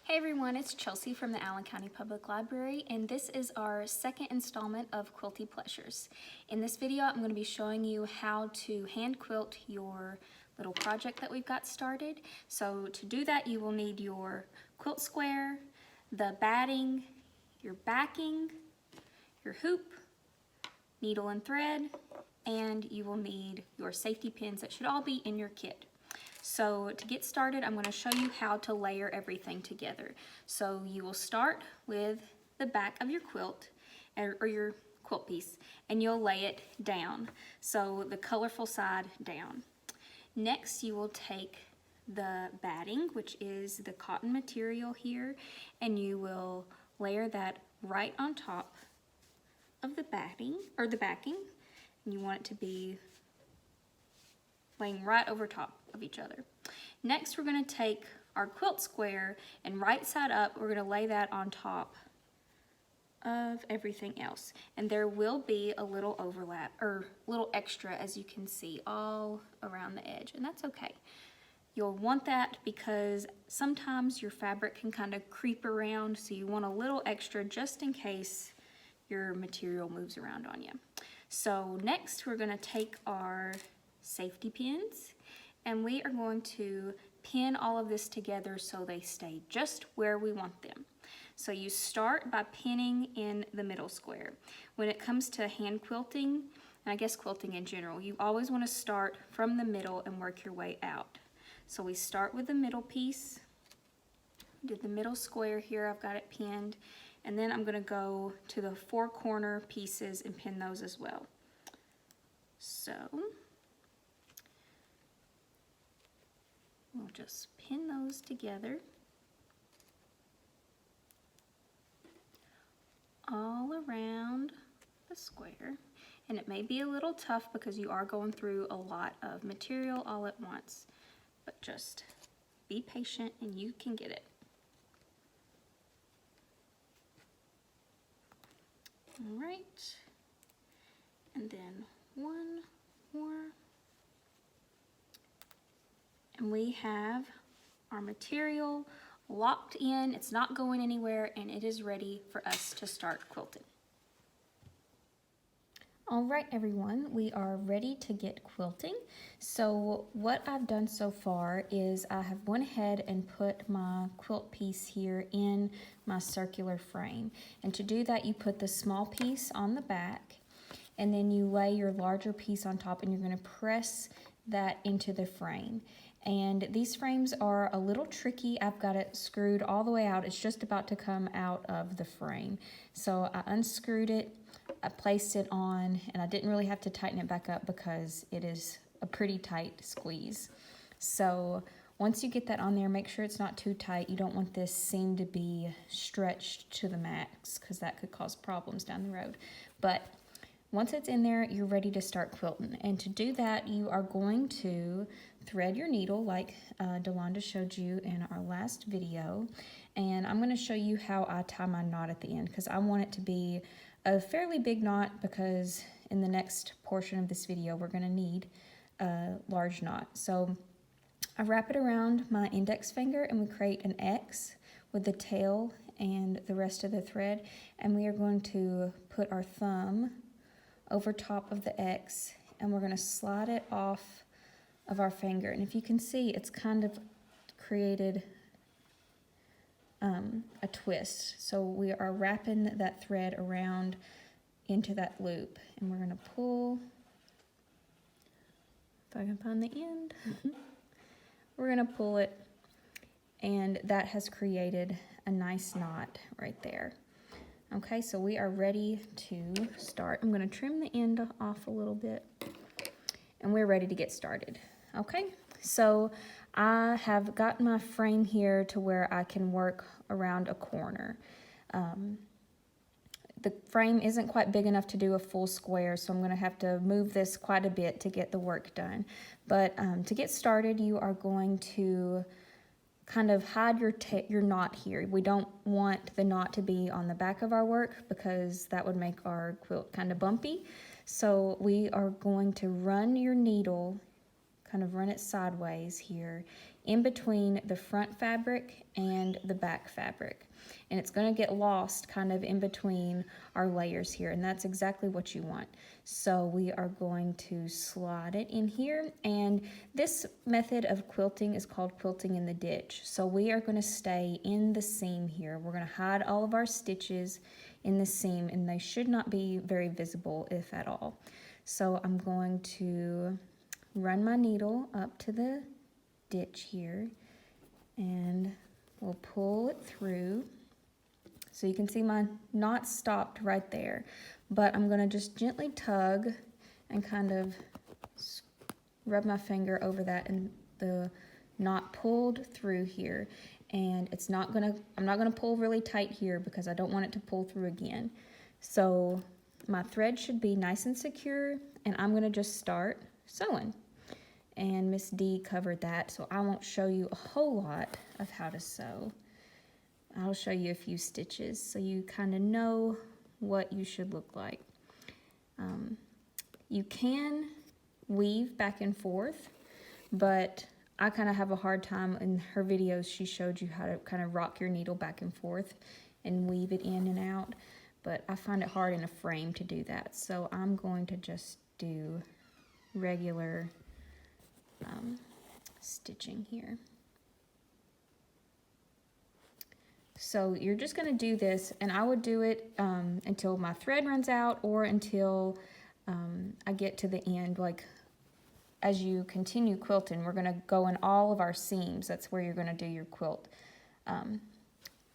Hey everyone, it's Chelsea from the Allen County Public Library, and this is our second installment of Quilty Pleasures. In this video, I'm going to be showing you how to hand quilt your little project that we've got started. So to do that, you will need your quilt square, the batting, your backing, your hoop, needle and thread, and you will need your safety pins that should all be in your kit. So to get started, I'm going to show you how to layer everything together. So you will start with the back of your quilt or your quilt piece, and you'll lay it down. So the colorful side down. Next, you will take the batting, which is the cotton material here, and you will layer that right on top of the batting or the backing, and you want it to be laying right over top of each other. Next, we're going to take our quilt square and right side up, we're going to lay that on top of everything else. And there will be a little overlap or little extra, as you can see, all around the edge, and that's okay. You'll want that because sometimes your fabric can kind of creep around, so you want a little extra just in case your material moves around on you. So next, we're going to take our safety pins, and we are going to pin all of this together so they stay just where we want them. So you start by pinning in the middle square. When it comes to hand quilting, and I guess quilting in general, you always want to start from the middle and work your way out. So we start with the middle piece, did the middle square here, I've got it pinned, and then I'm going to go to the four corner pieces and pin those as well. So we'll just pin those together all around the square. And it may be a little tough because you are going through a lot of material all at once, but just be patient and you can get it. All right, and then one more. And we have our material locked in, it's not going anywhere, and it is ready for us to start quilting. All right, everyone, we are ready to get quilting. So what I've done so far is I have went ahead and put my quilt piece here in my circular frame. And to do that, you put the small piece on the back, and then you lay your larger piece on top, and you're going to press that into the frame. And these frames are a little tricky. I've got it screwed all the way out. It's just about to come out of the frame. So I unscrewed it, I placed it on, and I didn't really have to tighten it back up because it is a pretty tight squeeze. So once you get that on there, make sure it's not too tight. You don't want this seam to be stretched to the max because that could cause problems down the road. But once it's in there, you're ready to start quilting. And to do that, you are going to thread your needle like Delonda showed you in our last video. And I'm going to show you how I tie my knot at the end because I want it to be a fairly big knot because in the next portion of this video, we're going to need a large knot. So I wrap it around my index finger and we create an X with the tail and the rest of the thread. And we are going to put our thumb over top of the X, and we're going to slide it off of our finger. And if you can see, it's kind of created a twist. So we are wrapping that thread around into that loop, and we're going to pull, if I can find the end, we're going to pull it, and that has created a nice knot right there. Okay, so we are ready to start. I'm going to trim the end off a little bit, and we're ready to get started. Okay, so I have got my frame here to where I can work around a corner. The frame isn't quite big enough to do a full square, so I'm going to have to move this quite a bit to get the work done. But to get started, you are going to kind of hide your knot here. We don't want the knot to be on the back of our work because that would make our quilt kind of bumpy. So we are going to run your needle kind of run it sideways here in between the front fabric and the back fabric. And it's going to get lost kind of in between our layers here, and that's exactly what you want. So we are going to slide it in here, and this method of quilting is called quilting in the ditch. So we are going to stay in the seam here. We're going to hide all of our stitches in the seam, and they should not be very visible, if at all. So I'm going to run my needle up to the ditch here, and we'll pull it through. So you can see my knot stopped right there, but I'm gonna just gently tug and kind of rub my finger over that, and the knot pulled through here. And I'm not gonna pull really tight here because I don't want it to pull through again. So my thread should be nice and secure, and I'm gonna just start sewing. And Miss D covered that, so I won't show you a whole lot of how to sew. I'll show you a few stitches so you kind of know what you should look like. You can weave back and forth, but I kind of have a hard time. In her videos, she showed you how to kind of rock your needle back and forth and weave it in and out, but I find it hard in a frame to do that. So I'm going to just do regular stitching here. So you're just going to do this, and I would do it until my thread runs out, or until I get to the end. Like, as you continue quilting, we're going to go in all of our seams. That's where you're going to do your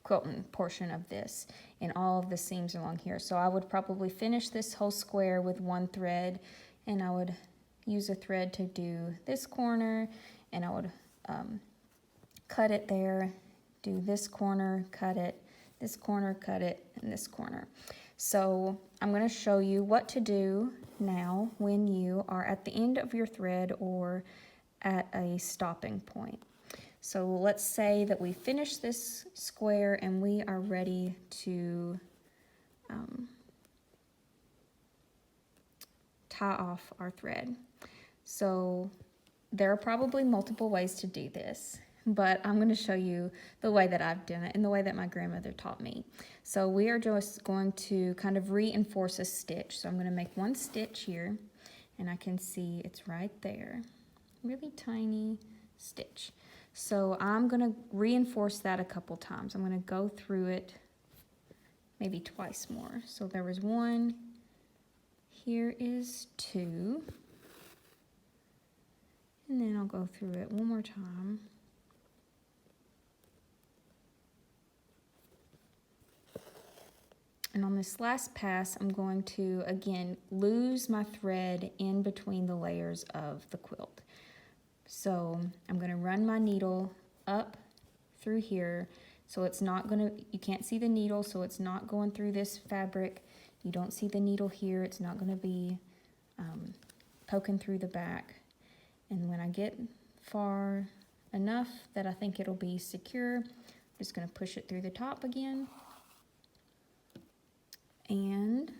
quilting portion of this, in all of the seams along here. So I would probably finish this whole square with one thread, and I would use a thread to do this corner, and I would cut it there, do this corner, cut it, this corner, cut it, and this corner. So I'm going to show you what to do now when you are at the end of your thread or at a stopping point. So let's say that we finish this square and we are ready to tie off our thread. So there are probably multiple ways to do this, but I'm going to show you the way that I've done it and the way that my grandmother taught me. So we are just going to kind of reinforce a stitch. So I'm going to make one stitch here, and I can see it's right there. Really tiny stitch. So I'm going to reinforce that a couple times. I'm going to go through it maybe twice more. So there was one, here is two, and then I'll go through it one more time. And on this last pass, I'm going to, again, lose my thread in between the layers of the quilt. So I'm going to run my needle up through here, so it's not going to, you can't see the needle, so it's not going through this fabric. You don't see the needle here, it's not going to be poking through the back. And when I get far enough that I think it'll be secure, I'm just going to push it through the top again. And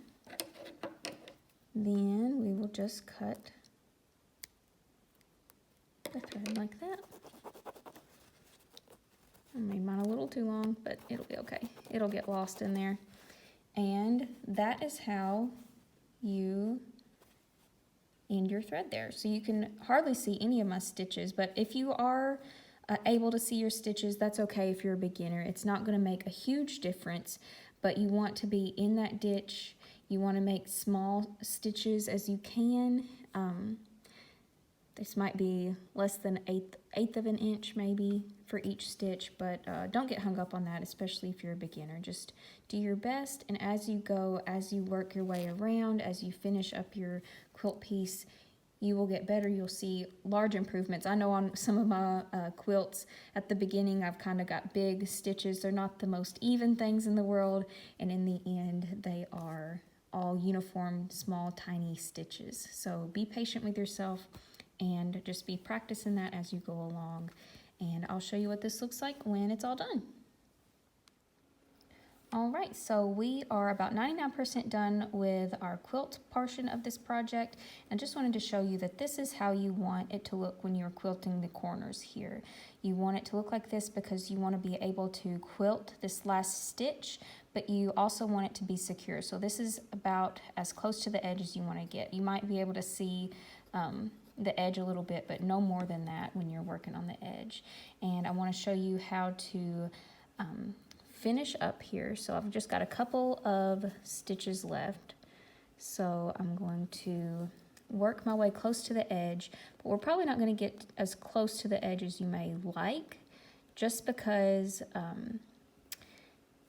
then we will just cut the thread like that. I made mine a little too long, but it'll be okay. It'll get lost in there. And that is how you end your thread there. So you can hardly see any of my stitches, but if you are able to see your stitches, that's okay if you're a beginner. It's not going to make a huge difference, but you want to be in that ditch. You want to make small stitches as you can. This might be less than eighth of an inch maybe for each stitch, but don't get hung up on that, especially if you're a beginner. Just do your best, and as you go, as you work your way around, as you finish up your quilt piece, you will get better. You'll see large improvements. I know on some of my quilts at the beginning, I've kind of got big stitches. They're not the most even things in the world, and in the end, they are all uniform, small, tiny stitches. So be patient with yourself and just be practicing that as you go along. And I'll show you what this looks like when it's all done. All right, so we are about 99% done with our quilt portion of this project. And just wanted to show you that this is how you want it to look when you're quilting the corners here. You want it to look like this because you want to be able to quilt this last stitch, but you also want it to be secure. So this is about as close to the edge as you want to get. You might be able to see the edge a little bit, but no more than that when you're working on the edge. And I want to show you how to finish up here. So I've just got a couple of stitches left. So I'm going to work my way close to the edge, but we're probably not going to get as close to the edge as you may like, just because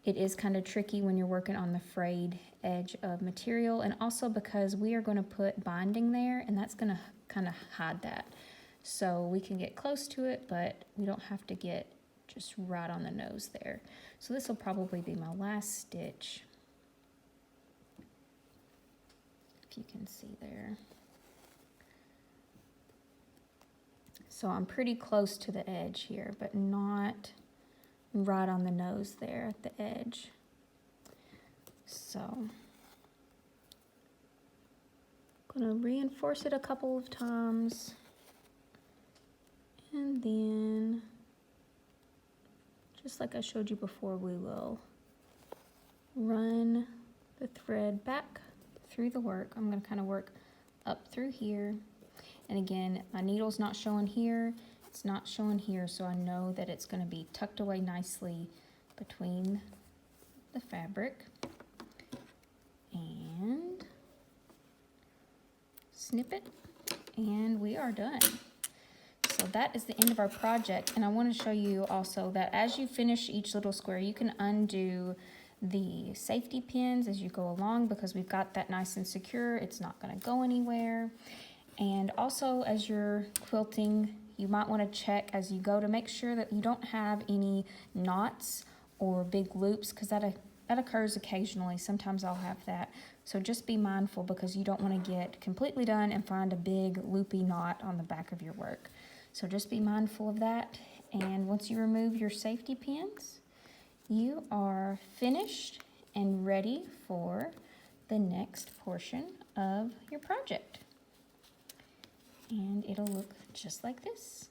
it is kind of tricky when you're working on the frayed edge of material, and also because we are going to put binding there, and that's going to kind of hide that. So we can get close to it, but we don't have to get just right on the nose there. So this will probably be my last stitch, if you can see there. So I'm pretty close to the edge here, but not right on the nose there at the edge. So I'm gonna reinforce it a couple of times, and then just like I showed you before, we will run the thread back through the work. I'm going to kind of work up through here. And again, my needle's not showing here. It's not showing here, so I know that it's going to be tucked away nicely between the fabric. And snip it, and we are done. So that is the end of our project, and I want to show you also that as you finish each little square, you can undo the safety pins as you go along, because we've got that nice and secure. It's not going to go anywhere. And also, as you're quilting, you might want to check as you go to make sure that you don't have any knots or big loops, because that occurs occasionally. Sometimes I'll have that. So just be mindful, because you don't want to get completely done and find a big loopy knot on the back of your work. So just be mindful of that. And once you remove your safety pins, you are finished and ready for the next portion of your project. And it'll look just like this.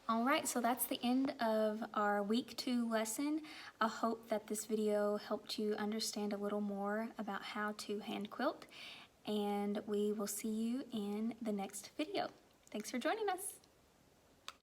All right, so that's the end of our week 2 lesson. I hope that this video helped you understand a little more about how to hand quilt, and we will see you in the next video. Thanks for joining us.